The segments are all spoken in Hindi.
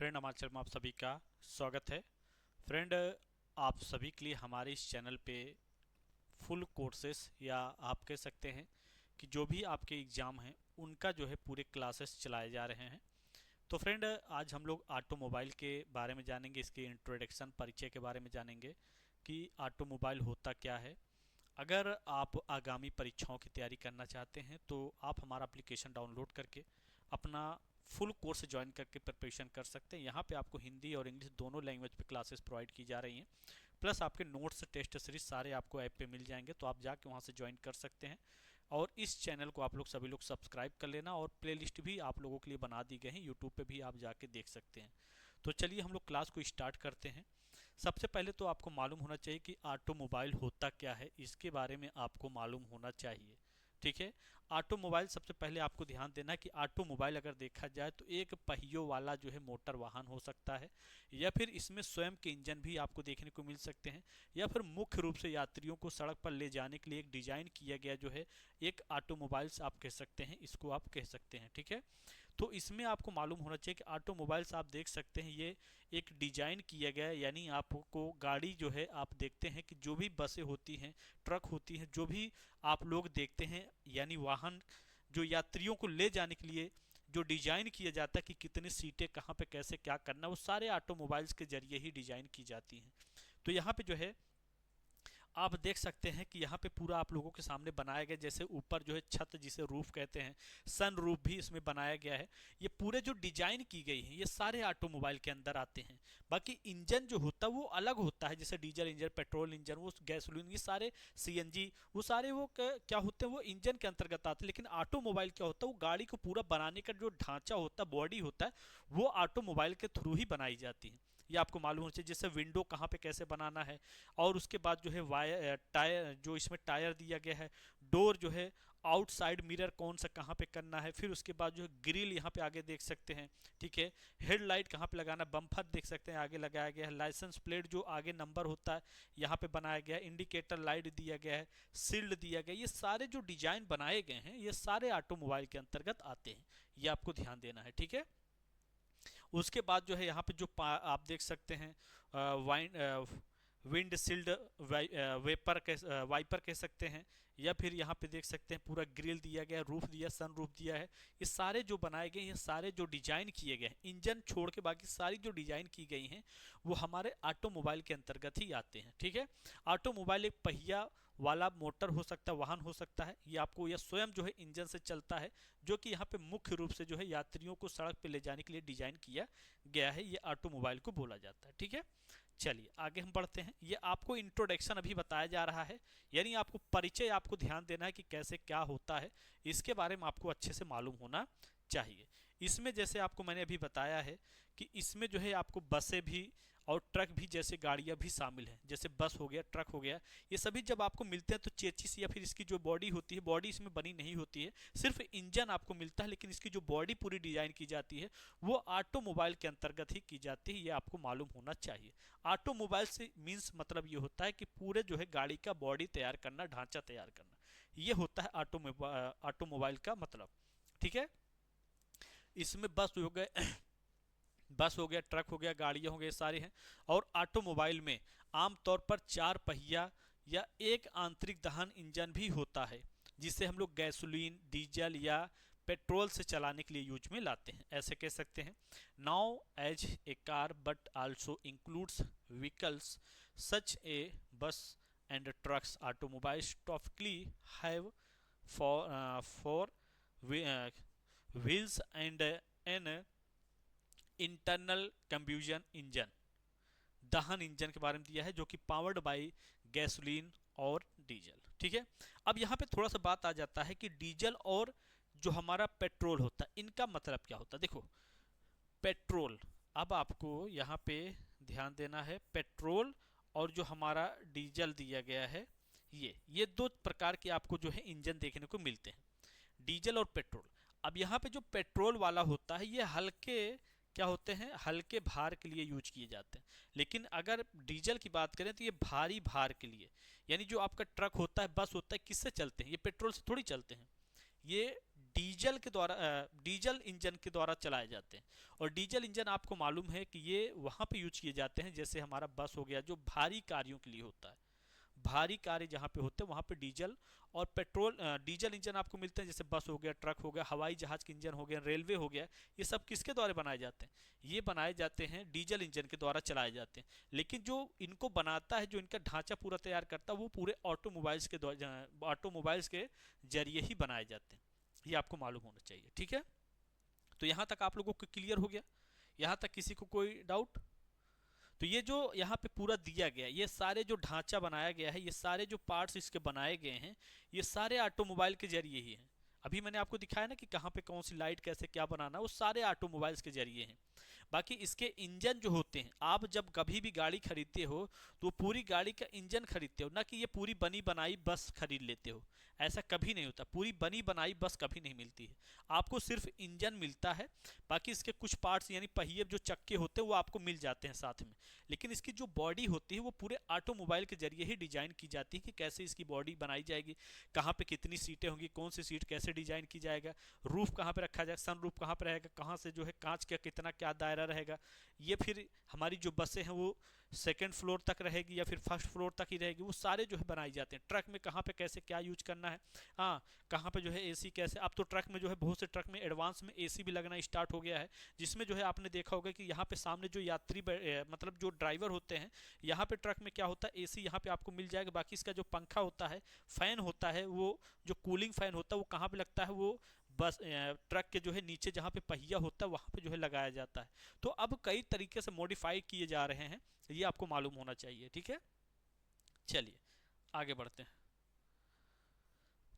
फ्रेंड, हमारे चैनल में आप सभी का स्वागत है। फ्रेंड, आप सभी के लिए हमारे इस चैनल पे फुल कोर्सेस या आप कह सकते हैं कि जो भी आपके एग्ज़ाम हैं उनका जो है पूरे क्लासेस चलाए जा रहे हैं। तो फ्रेंड, आज हम लोग ऑटोमोबाइल के बारे में जानेंगे, इसके इंट्रोडक्शन परिचय के बारे में जानेंगे कि ऑटोमोबाइल होता क्या है। अगर आप आगामी परीक्षाओं की तैयारी करना चाहते हैं तो आप हमारा एप्लीकेशन डाउनलोड करके अपना फुल कोर्स ज्वाइन करके प्रिपरेशन कर सकते हैं। यहाँ पे आपको हिंदी और इंग्लिश दोनों लैंग्वेज पे क्लासेस प्रोवाइड की जा रही हैं। प्लस आपके नोट्स, टेस्ट सीरीज सारे आपको ऐप पे मिल जाएंगे, तो आप जाके वहाँ से ज्वाइन कर सकते हैं। और इस चैनल को आप लोग सभी लोग सब्सक्राइब कर लेना, और प्लेलिस्ट भी आप लोगों के लिए बना दी गई है, यूट्यूब पे भी आप जाके देख सकते हैं। तो चलिए हम लोग क्लास को स्टार्ट करते हैं। सबसे पहले तो आपको मालूम होना चाहिए कि ऑटोमोबाइल होता क्या है, इसके बारे में आपको मालूम होना चाहिए। ठीक है। ऑटोमोबाइल, सबसे पहले आपको ध्यान देना है कि ऑटोमोबाइल अगर देखा जाए तो एक पहियों वाला जो है मोटर वाहन हो सकता है, या फिर इसमें स्वयं के इंजन भी आपको देखने को मिल सकते हैं, या फिर मुख्य रूप से यात्रियों को सड़क पर ले जाने के लिए एक डिजाइन किया गया जो है एक ऑटोमोबाइल्स आप कह सकते हैं, इसको आप कह सकते हैं। ठीक है। तो इसमें आपको मालूम होना चाहिए कि ऑटोमोबाइल्स आप देख सकते हैं, ये एक डिजाइन किया गया है। यानी आपको गाड़ी जो है, आप देखते हैं कि जो भी बसें होती हैं, ट्रक होती हैं, जो भी आप लोग देखते हैं, यानी वाहन जो यात्रियों को ले जाने के लिए जो डिजाइन किया जाता है कि कितनी सीटें कहाँ पे कैसे क्या करना, वो सारे ऑटोमोबाइल्स के जरिए ही डिजाइन की जाती हैं। तो यहाँ पे जो है आप देख सकते हैं कि यहाँ पे पूरा आप लोगों के सामने बनाया गया, जैसे ऊपर जो है छत जिसे रूफ कहते हैं, सन रूफ भी इसमें बनाया गया है। ये पूरे जो डिजाइन की गई है ये सारे ऑटोमोबाइल के अंदर आते हैं। बाकी इंजन जो होता है वो अलग होता है, जैसे डीजल इंजन, पेट्रोल इंजन, वो गैसोलीन, ये सारे सीएनजी, वो सारे वो क्या होते हैं, वो इंजन के अंतर्गत आते हैं। लेकिन ऑटोमोबाइल क्या होता है, वो गाड़ी को पूरा बनाने का जो ढांचा होता है, बॉडी होता है, वो ऑटोमोबाइल के थ्रू ही बनाई जाती है। ये आपको मालूम होना चाहिए, जैसे विंडो कहाँ पे कैसे बनाना है, और उसके बाद जो है वायर टायर, जो इसमें टायर दिया गया है, डोर जो है, आउटसाइड मिरर कौन सा कहाँ पे करना है, फिर उसके बाद जो है ग्रिल यहाँ पे आगे देख सकते हैं। ठीक है। हेडलाइट कहाँ पे लगाना, बम्फर देख सकते हैं आगे लगाया गया है, लाइसेंस प्लेट जो आगे नंबर होता है यहाँ पे बनाया गया है, इंडिकेटर लाइट दिया गया है, सील्ड दिया गया है। ये सारे जो डिजाइन बनाए गए हैं ये सारे ऑटोमोबाइल के अंतर्गत आते हैं, ये आपको ध्यान देना है। ठीक है। उसके बाद जो है यहाँ पे जो आप देख सकते हैं वाइन विंड शील्ड, वेपर वाइपर कह सकते हैं, या फिर यहाँ पे देख सकते हैं पूरा ग्रिल दिया गया है, रूफ दिया, सन रूफ दिया है। ये सारे जो बनाए गए, ये सारे जो डिजाइन किए गए हैं, इंजन छोड़ के बाकी सारी जो डिजाइन की गई हैं वो हमारे ऑटोमोबाइल के अंतर्गत ही आते हैं। ठीक है। ऑटोमोबाइल एक पहिया वाला मोटर हो सकता है, वाहन हो सकता है, ये आपको यह स्वयं जो है इंजन से चलता है, जो कि यहाँ पे मुख्य रूप से जो है यात्रियों को सड़क पे ले जाने के लिए डिजाइन किया गया है, ये ऑटोमोबाइल को बोला जाता है। ठीक है। चलिए आगे हम बढ़ते हैं। ये आपको इंट्रोडक्शन अभी बताया जा रहा है, यानी आपको परिचय, आपको ध्यान देना है कि कैसे क्या होता है, इसके बारे में आपको अच्छे से मालूम होना चाहिए। इसमें जैसे आपको मैंने अभी बताया है कि इसमें जो है आपको बसें भी और ट्रक भी जैसे गाड़ियां भी शामिल हैं, जैसे बस हो गया, ट्रक हो गया, ये सभी जब आपको मिलते हैं तो चेचिस या फिर इसकी जो बॉडी होती है, बॉडी इसमें बनी नहीं होती है, सिर्फ इंजन आपको मिलता है, लेकिन इसकी जो बॉडी पूरी डिजाइन की जाती है वो ऑटोमोबाइल के अंतर्गत ही की जाती है, ये आपको मालूम होना चाहिए। ऑटोमोबाइल से मीन्स मतलब ये होता है कि पूरे जो है गाड़ी का बॉडी तैयार करना, ढांचा तैयार करना, ये होता है ऑटोमोबाइल का मतलब। ठीक है। इसमें बस हो गए बस हो गया, ट्रक हो गया, गाड़ियां हो गई, सारे हैं। और ऑटोमोबाइल में आमतौर पर चार पहिया या एक आंतरिक दहन इंजन भी होता है, जिसे हम लोग गैसोलीन, डीजल या पेट्रोल से चलाने के लिए यूज में लाते हैं, ऐसे कह सकते हैं। Now as a car but also includes vehicles such a bus and trucks, automobiles typically have four wheels and an internal combustion engine, दहन इंजन के बारे में दिया है, जो कि पावर्ड बाय गैसोलीन और डीजल। ठीक है। अब यहाँ पे थोड़ा सा बात आ जाता है कि डीजल और जो हमारा पेट्रोल होता है, इनका मतलब क्या होता है। देखो, पेट्रोल, अब आपको यहाँ पे ध्यान देना है, पेट्रोल और जो हमारा डीजल दिया गया है, ये दो प्रकार के आपको जो है इंजन देखने को मिलते हैं, डीजल और पेट्रोल। अब यहाँ पे जो पेट्रोल वाला होता है ये हल्के क्या होते हैं, हल्के भार के लिए यूज किए जाते हैं। लेकिन अगर डीजल की बात करें तो ये भारी भार के लिए, यानी जो आपका ट्रक होता है, बस होता है, किससे चलते हैं, ये पेट्रोल से थोड़ी चलते हैं, ये डीजल के द्वारा डीजल इंजन के द्वारा चलाए जाते हैं। और डीजल इंजन आपको मालूम है कि ये वहाँ पे यूज किए जाते हैं, जैसे हमारा बस हो गया जो भारी कार्यों के लिए होता है, भारी कार्य जहाँ पे होते हैं वहाँ पे डीजल और पेट्रोल डीजल इंजन आपको मिलते हैं, जैसे बस हो गया, ट्रक हो गया, हवाई जहाज के इंजन हो गया, रेलवे हो गया। ये सब किसके द्वारा बनाए जाते हैं? ये बनाए जाते हैं डीजल इंजन के द्वारा चलाए जाते हैं। लेकिन जो इनको बनाता है, जो इनका ढांचा पूरा तैयार करता है, वो पूरे ऑटोमोबाइल्स के द्वारा, ऑटोमोबाइल्स के जरिए ही बनाए जाते हैं। ये आपको मालूम होना चाहिए, ठीक है। तो यहाँ तक आप लोगों को क्लियर हो गया? यहाँ तक किसी को कोई डाउट? तो ये जो यहाँ पे पूरा दिया गया, ये सारे जो ढांचा बनाया गया है, ये सारे जो पार्ट्स इसके बनाए गए हैं, ये सारे ऑटोमोबाइल के जरिए ही हैं। अभी मैंने आपको दिखाया ना कि कहाँ पे कौन सी लाइट कैसे क्या बनाना, वो सारे ऑटोमोबाइल्स के जरिए हैं। बाकी इसके इंजन जो होते हैं, आप जब कभी भी गाड़ी खरीदते हो तो पूरी गाड़ी का इंजन खरीदते हो, ना कि ये पूरी बनी बनाई बस खरीद लेते हो। ऐसा कभी नहीं होता, पूरी बनी बनाई बस कभी नहीं मिलती है। आपको सिर्फ इंजन मिलता है, बाकी इसके कुछ पार्ट्स यानी पहिए जो चक्के होते हैं वो आपको मिल जाते हैं साथ में। लेकिन इसकी जो बॉडी होती है वो पूरे ऑटोमोबाइल के जरिए ही डिजाइन की जाती है कि कैसे इसकी बॉडी बनाई जाएगी, कहाँ पे कितनी सीटें होंगी, कौन सी सीट कैसे डिजाइन की जाएगा, रूफ कहाँ पे रखा जाएगा, सन रूफ कहाँ पे रहेगा, कहाँ से जो है कांच का कितना क्या दायरा रहेगा। ये फिर हमारी जो बसें हैं वो सेकेंड फ्लोर तक रहेगी या फिर फर्स्ट फ्लोर तक ही रहेगी, वो सारे जो है बनाई जाते हैं। ट्रक में कहाँ पे कैसे क्या यूज करना है, हाँ कहाँ पे जो है एसी कैसे। अब तो ट्रक में जो है बहुत से ट्रक में एडवांस में एसी भी लगना स्टार्ट हो गया है, जिसमें जो है आपने देखा होगा कि यहाँ पे सामने जो यात्री मतलब जो ड्राइवर होते हैं, यहाँ पे ट्रक में क्या होता है, एसी यहाँ पे आपको मिल जाएगा। बाकी इसका जो पंखा होता है, फैन होता है, वो जो कूलिंग फैन होता है वो कहाँ पे लगता है, वो बस ट्रक के जो है नीचे जहाँ पे पहिया होता है वहाँ पे जो है लगाया जाता है। तो अब कई तरीके से मॉडिफाई किए जा रहे हैं, ये आपको मालूम होना चाहिए, ठीक है। चलिए आगे बढ़ते हैं।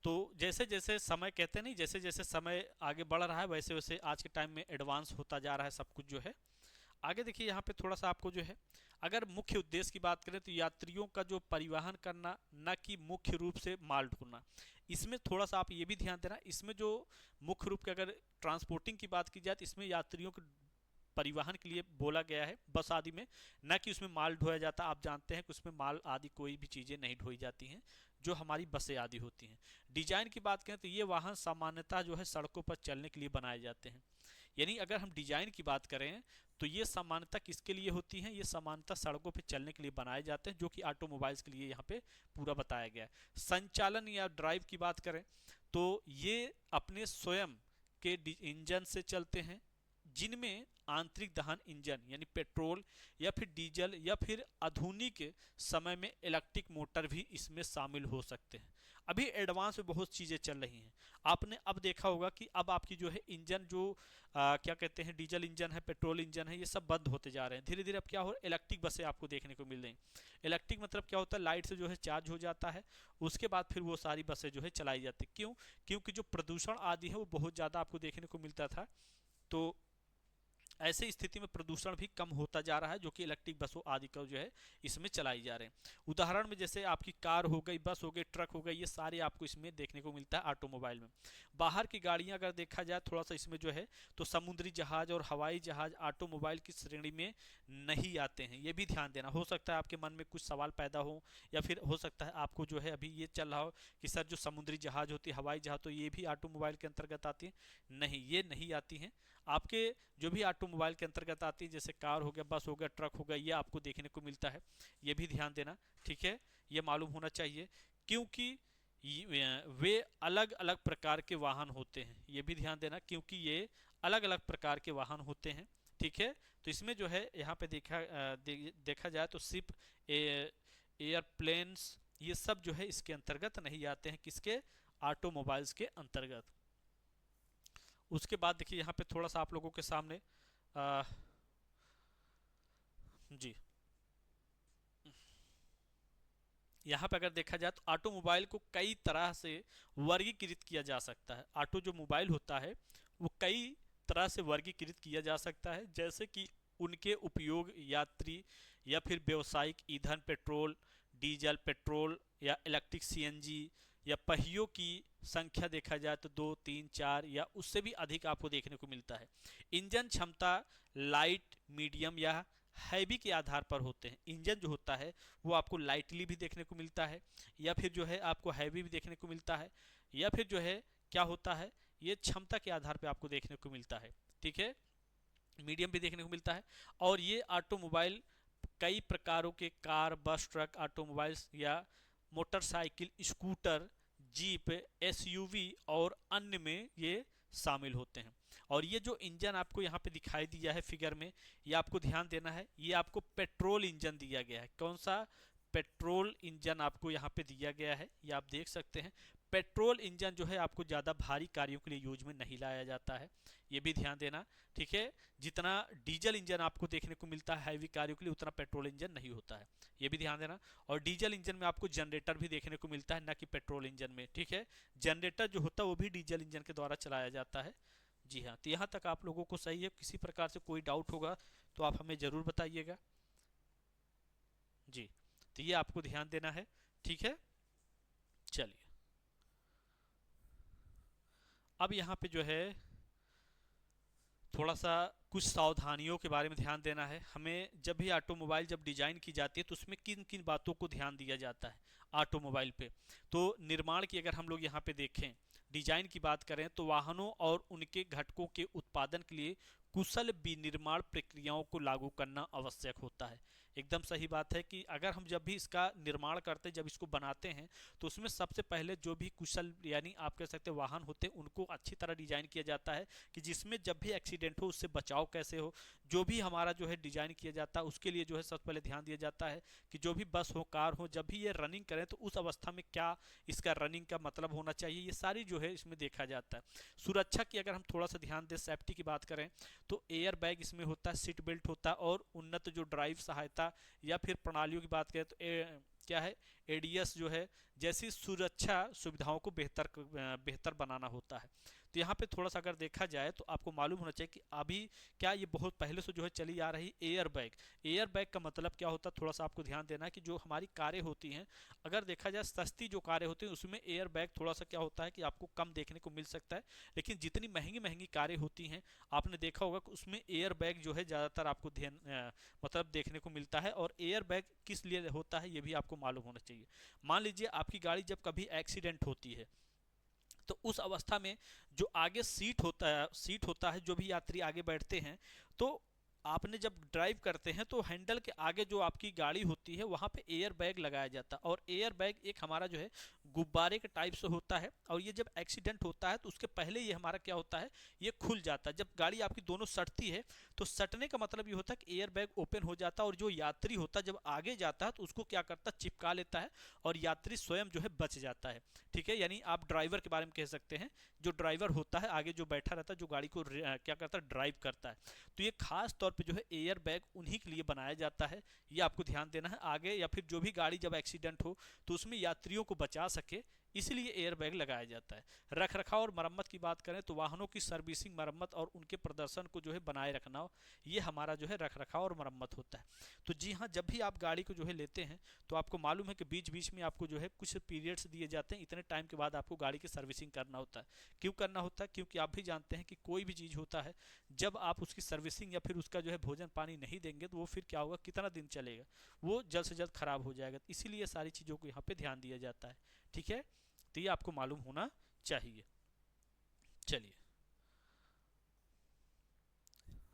तो जैसे जैसे समय कहते नहीं, जैसे जैसे समय आगे बढ़ रहा है वैसे वैसे आज के टाइम में एडवांस होता जा रहा है सब कुछ जो है। आगे देखिए यहाँ पे थोड़ा सा आपको जो है, अगर मुख्य उद्देश्य की बात करें तो यात्रियों का जो परिवहन करना, न कि मुख्य रूप से माल ढोना। इसमें थोड़ा सा आप ये भी ध्यान देना, इसमें जो मुख्य रूप के अगर ट्रांसपोर्टिंग की बात की जाए तो इसमें यात्रियों के परिवहन के लिए बोला गया है बस आदि में, न कि उसमें माल ढोया जाता। आप जानते हैं कि उसमें माल आदि कोई भी चीज़ें नहीं ढोई जाती हैं, जो हमारी बसें आदि होती हैं। डिजाइन की बात करें तो ये वाहन सामान्यतः जो है सड़कों पर चलने के लिए बनाए जाते हैं। यानी अगर हम डिजाइन की बात करें तो ये सामान्यतः किसके लिए होती हैं, ये सामान्यतः सड़कों पर चलने के लिए बनाए जाते हैं, जो कि ऑटोमोबाइल्स के लिए यहाँ पे पूरा बताया गया है। संचालन या ड्राइव की बात करें तो ये अपने स्वयं के इंजन से चलते हैं, जिनमें आंतरिक दहन इंजन यानी पेट्रोल या फिर डीजल या फिर आधुनिक समय में इलेक्ट्रिक मोटर भी इसमें शामिल हो सकते हैं। अभी एडवांस में बहुत चीज़ें चल रही हैं। आपने अब देखा होगा कि अब आपकी जो है इंजन जो क्या कहते हैं, डीजल इंजन है, पेट्रोल इंजन है, ये सब बंद होते जा रहे हैं। धीरे धीरे अब क्या हो रहा है, इलेक्ट्रिक बसें आपको देखने को मिल रही हैं। इलेक्ट्रिक मतलब क्या होता है, लाइट से जो है चार्ज हो जाता है, उसके बाद फिर वो सारी बसें जो है चलाई जाती है। क्यों? क्योंकि जो प्रदूषण आदि है वो बहुत ज़्यादा आपको देखने को मिलता था। तो ऐसी स्थिति में प्रदूषण भी कम होता जा रहा है, जो कि इलेक्ट्रिक बसों आदि का जो है इसमें चलाई जा रहे हैं। उदाहरण में जैसे आपकी कार हो गई, बस हो गई, ट्रक हो गई, ये सारे आपको इसमें देखने को मिलता है ऑटोमोबाइल में। बाहर की गाड़ियां अगर देखा जाए थोड़ा सा इसमें जो है, तो समुद्री जहाज और हवाई जहाज ऑटोमोबाइल की श्रेणी में नहीं आते हैं, ये भी ध्यान देना। हो सकता है आपके मन में कुछ सवाल पैदा हो, या फिर हो सकता है आपको जो है अभी ये चल रहा हो कि सर जो समुद्री जहाज होती है, हवाई जहाज, तो ये भी ऑटोमोबाइल के अंतर्गत आती है। नहीं, ये नहीं आती हैं। आपके जो भी ऑटोमोबाइल के अंतर्गत आती है, जैसे कार हो गया, बस हो गया, ट्रक हो गया, ये आपको देखने को मिलता है। ये भी ध्यान देना, ठीक है, ये मालूम होना चाहिए। क्योंकि वे अलग अलग प्रकार के वाहन होते हैं, ये भी ध्यान देना, क्योंकि ये अलग अलग प्रकार के वाहन होते हैं, ठीक है। तो इसमें जो है यहाँ पे देखा जाए तो शिप, एयरप्लेन्स, ये सब जो है इसके अंतर्गत नहीं आते हैं, किसके? ऑटोमोबाइल्स के अंतर्गत। उसके बाद देखिए यहाँ पे थोड़ा सा आप लोगों के सामने जी, यहाँ पे अगर देखा जाए तो ऑटोमोबाइल को कई तरह से वर्गीकृत किया जा सकता है। ऑटो जो मोबाइल होता है वो कई तरह से वर्गीकृत किया जा सकता है, जैसे कि उनके उपयोग, यात्री या फिर व्यावसायिक ईंधन, पेट्रोल, डीजल, पेट्रोल या इलेक्ट्रिक सीएनजी, या पहियों की संख्या देखा जाए तो 2, 3, 4 या उससे भी अधिक आपको देखने को मिलता है। इंजन क्षमता लाइट, मीडियम या हैवी के आधार पर होते हैं। इंजन जो होता है वो आपको लाइटली भी देखने को मिलता है, या फिर जो है आपको हैवी भी देखने को मिलता है, या फिर जो है क्या होता है, ये क्षमता के आधार पे आपको देखने को मिलता है, ठीक है, मीडियम भी देखने को मिलता है। और ये ऑटोमोबाइल कई प्रकारों के कार, बस, ट्रक, ऑटोमोबाइल्स या मोटरसाइकिल, स्कूटर, जीप, एसयूवी और अन्य में ये शामिल होते हैं। और ये जो इंजन आपको यहाँ पे दिखाई दिया है फिगर में, ये आपको ध्यान देना है, ये आपको पेट्रोल इंजन दिया गया है। कौन सा? पेट्रोल इंजन आपको यहाँ पे दिया गया है, ये आप देख सकते हैं। पेट्रोल इंजन जो है आपको ज़्यादा भारी कार्यों के लिए यूज में नहीं लाया जाता है, ये भी ध्यान देना, ठीक है। जितना डीजल इंजन आपको देखने को मिलता है हैवी कार्यों के लिए, उतना पेट्रोल इंजन नहीं होता है, ये भी ध्यान देना। और डीजल इंजन में आपको जनरेटर भी देखने को मिलता है, ना कि पेट्रोल इंजन में, ठीक है। जनरेटर जो होता है वो भी डीजल इंजन के द्वारा चलाया जाता है। जी हाँ, तो यहाँ तक आप लोगों को सही है। किसी प्रकार से कोई डाउट होगा तो आप हमें ज़रूर बताइएगा। जी, तो ये आपको ध्यान देना है, ठीक है। चलिए, अब यहाँ पे जो है थोड़ा सा कुछ सावधानियों के बारे में ध्यान देना है हमें। जब भी ऑटोमोबाइल जब डिजाइन की जाती है तो उसमें किन किन बातों को ध्यान दिया जाता है ऑटोमोबाइल पे। तो निर्माण की अगर हम लोग यहाँ पे देखें, डिजाइन की बात करें, तो वाहनों और उनके घटकों के उत्पादन के लिए कुशल विनिर्माण प्रक्रियाओं को लागू करना आवश्यक होता है। एकदम सही बात है कि अगर हम जब भी इसका निर्माण करते हैं, जब इसको बनाते हैं, तो उसमें सबसे पहले जो भी कुशल यानी आप कह सकते हैं वाहन होते हैं, उनको अच्छी तरह डिजाइन किया जाता है कि जिसमें जब भी एक्सीडेंट हो उससे बचाव कैसे हो। जो भी हमारा जो है डिजाइन किया जाता है उसके लिए जो है सबसे पहले ध्यान दिया जाता है कि जो भी बस हो, कार हो, जब भी ये रनिंग करें तो उस अवस्था में क्या इसका रनिंग का मतलब होना चाहिए, ये सारी जो है इसमें देखा जाता है। सुरक्षा की अगर हम थोड़ा सा ध्यान दें, सेफ्टी की बात करें, तो एयर बैग इसमें होता है, सीट बेल्ट होता है, और उन्नत जो ड्राइव सहायता या फिर प्रणालियों की बात करें तो क्या है, एडीएस जो है, जैसी सुरक्षा सुविधाओं को बेहतर बनाना होता है। तो यहाँ पे थोड़ा सा अगर देखा जाए तो आपको मालूम होना चाहिए कि अभी क्या ये बहुत पहले से जो है चली आ रही एयर बैग। एयर बैग का मतलब क्या होता है, थोड़ा सा आपको ध्यान देना है कि जो हमारी कारें होती हैं, अगर देखा जाए सस्ती जो कारें होती हैं उसमें एयर बैग थोड़ा सा क्या होता है कि आपको कम देखने को मिल सकता है। लेकिन जितनी महंगी महंगी कारें होती हैं, आपने देखा होगा कि उसमें एयर बैग जो है ज़्यादातर आपको ध्यान मतलब देखने को मिलता है। और एयर बैग किस लिए होता है ये भी आपको मालूम होना चाहिए। मान लीजिए आपकी गाड़ी जब कभी एक्सीडेंट होती है, तो उस अवस्था में जो आगे सीट होता है, जो भी यात्री आगे बैठते हैं, तो आपने जब ड्राइव करते हैं तो हैंडल के आगे जो आपकी गाड़ी होती है वहाँ पे एयर बैग लगाया जाता है। और एयर बैग एक हमारा जो है गुब्बारे के टाइप से होता है, और ये जब एक्सीडेंट होता है तो उसके पहले ये हमारा क्या होता है, ये खुल जाता है। जब गाड़ी आपकी दोनों सटती है तो सटने का मतलब ये होता है कि एयर बैग ओपन हो जाता है, और जो यात्री होता है जब आगे जाता है तो उसको क्या करता है, चिपका लेता है, और यात्री स्वयं जो है बच जाता है, ठीक है। यानी आप ड्राइवर के बारे में कह सकते हैं, जो ड्राइवर होता है आगे जो बैठा रहता है, जो गाड़ी को क्या करता है, ड्राइव करता है। तो ये खास तौर पे जो है एयर बैग उन्हीं के लिए बनाया जाता है, ये आपको ध्यान देना है। आगे या फिर जो भी गाड़ी जब एक्सीडेंट हो तो उसमें यात्रियों को बचा सके, इसलिए एयर बैग लगाया जाता है। रख रखाव और मरम्मत की बात करें तो वाहनों की सर्विसिंग, मरम्मत और उनके प्रदर्शन को जो है बनाए रखना, ये हमारा जो है रख रखाव और मरम्मत होता है। तो जी हाँ, जब भी आप गाड़ी को जो है लेते हैं तो आपको मालूम है कि बीच बीच में आपको जो है कुछ पीरियड्स दिए जाते हैं, इतने टाइम के बाद आपको गाड़ी की सर्विसिंग करना होता है। क्यों करना होता है? क्योंकि आप भी जानते हैं कि कोई भी चीज़ होता है, जब आप उसकी सर्विसिंग या फिर उसका जो है भोजन पानी नहीं देंगे तो वो फिर क्या होगा, कितना दिन चलेगा, वो जल्द से जल्द खराब हो जाएगा। इसीलिए सारी चीज़ों को यहाँ पे ध्यान दिया जाता है, ठीक है। तो ये आपको मालूम होना चाहिए। चलिए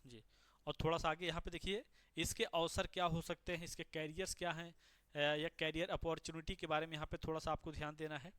जी, और थोड़ा सा आगे यहाँ पे देखिए, इसके अवसर क्या हो सकते हैं, इसके कैरियर्स क्या हैं, या कैरियर अपॉर्चुनिटी के बारे में यहाँ पे थोड़ा सा आपको ध्यान देना है।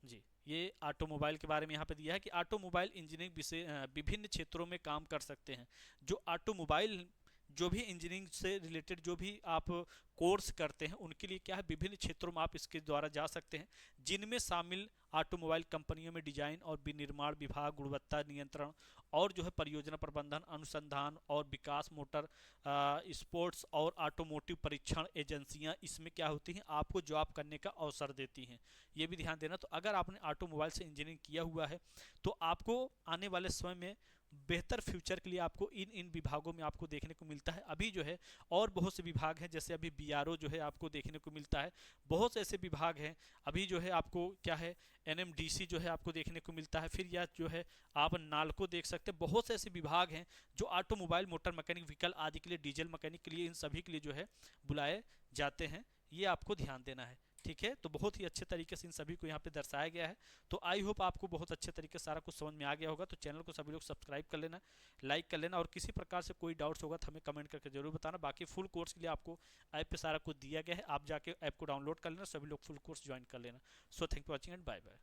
जी, ये ऑटोमोबाइल के बारे में यहाँ पे दिया है कि ऑटोमोबाइल इंजीनियरिंग विभिन्न क्षेत्रों में काम कर सकते हैं। जो ऑटोमोबाइल जो भी इंजीनियरिंग से रिलेटेड जो भी आप कोर्स करते हैं उनके लिए क्या है, विभिन्न क्षेत्रों में आप इसके द्वारा जा सकते हैं, जिनमें शामिल ऑटोमोबाइल कंपनियों में डिजाइन और विनिर्माण विभाग, गुणवत्ता नियंत्रण और जो है परियोजना प्रबंधन, अनुसंधान और विकास, मोटर स्पोर्ट्स और ऑटोमोटिव परीक्षण एजेंसियां इसमें क्या होती हैं, आपको जॉब करने का अवसर देती हैं। ये भी ध्यान देना। तो अगर आपने ऑटोमोबाइल से इंजीनियरिंग किया हुआ है तो आपको आने वाले समय में बेहतर फ्यूचर के लिए आपको इन इन विभागों में आपको देखने को मिलता है। अभी जो है और बहुत से विभाग हैं, जैसे अभी बीआरओ जो है आपको देखने को मिलता है, बहुत से ऐसे विभाग हैं। अभी जो है आपको क्या है, एनएमडीसी जो है आपको देखने को मिलता है, फिर या जो है आप नालको देख सकते हैं। बहुत से ऐसे विभाग हैं जो ऑटोमोबाइल, मोटर मैकेनिक, व्हीकल आदि के लिए, डीजल मैकेनिक के लिए, इन सभी के लिए जो है बुलाए जाते हैं। ये आपको ध्यान देना है, ठीक है, तो बहुत ही अच्छे तरीके से इन सभी को यहाँ पे दर्शाया गया है। तो आई होप आपको बहुत अच्छे तरीके से सारा कुछ समझ में आ गया होगा। तो चैनल को सभी लोग सब्सक्राइब कर लेना, लाइक कर लेना, और किसी प्रकार से कोई डाउट्स होगा तो हमें कमेंट करके जरूर बताना। बाकी फुल कोर्स के लिए आपको ऐप पे सारा कुछ दिया गया है, आप जाके ऐप को डाउनलोड कर लेना, सभी लोग फुल कोर्स ज्वाइन कर लेना। So thank you watching and bye bye.